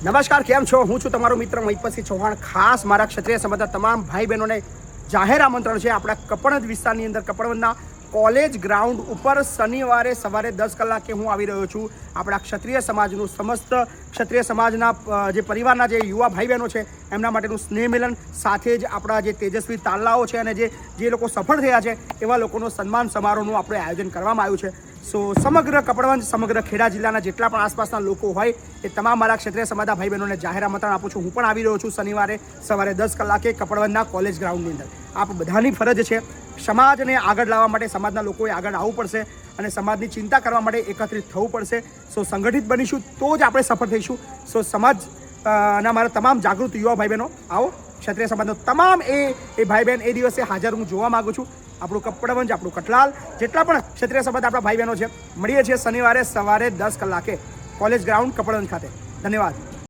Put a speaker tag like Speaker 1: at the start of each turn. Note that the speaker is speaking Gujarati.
Speaker 1: નમસ્કાર, કેમ છો? હું છું તમારો મિત્ર મહિપતસિંહ ચૌહાણ. ખાસ મારા ક્ષત્રિય સમાજના તમામ ભાઈ બહેનોને જાહેર આમંત્રણ છે. આપણા કપડવંજ વિસ્તારની અંદર કપડવંજના કોલેજ ગ્રાઉન્ડ ઉપર શનિવારે સવારે 10 કલાકે હું આવી રહ્યો છું. આપણા ક્ષત્રિય સમાજનું સમસ્ત ક્ષત્રિય સમાજના જે પરિવારના જે યુવા ભાઈ બહેનો છે એમના માટેનું સ્નેહ મિલન, સાથે જ આપણા જે તેજસ્વી તારલાઓ છે અને જે લોકો સફળ થયા છે એવા લોકોનું સન્માન સમારોહનું આપણે આયોજન કરવામાં આવ્યું છે. સો સમગ્ર કપડવંજ, સમગ્ર ખેડા જિલ્લાના જેટલા પણ આસપાસના લોકો હોય એ તમામ મારા ક્ષત્રિય સમાજના ભાઈ બહેનોને જાહેર આમંત્રણ આપું છું. હું પણ આવી રહ્યો છું શનિવારે સવારે 10 કલાકે કપડવંજના કોલેજ ગ્રાઉન્ડની અંદર. આપ બધાની ફરજ છે સમાજને આગળ લાવવા માટે, સમાજના લોકોએ આગળ આવવું પડશે અને સમાજની ચિંતા કરવા માટે એકત્રિત થવું પડશે. સો સંગઠિત બનીશું તો જ આપણે સફળ થઈશું. સો સમાજના મારા તમામ જાગૃત યુવા ભાઈ બહેનો આવો. ક્ષત્રિય સમાજનો તમામ એ ભાઈ બહેન એ દિવસે હાજર હું જોવા માગું છું. આપણું કપડવંજ, આપણું કઠલાલ, જેટલા પણ ક્ષત્રિય સમાજ આપણા ભાઈ બહેનો છે, મળીએ છીએ શનિવારે સવારે 10 કલાકે કોલેજ ગ્રાઉન્ડ કપડવંજ ખાતે. ધન્યવાદ.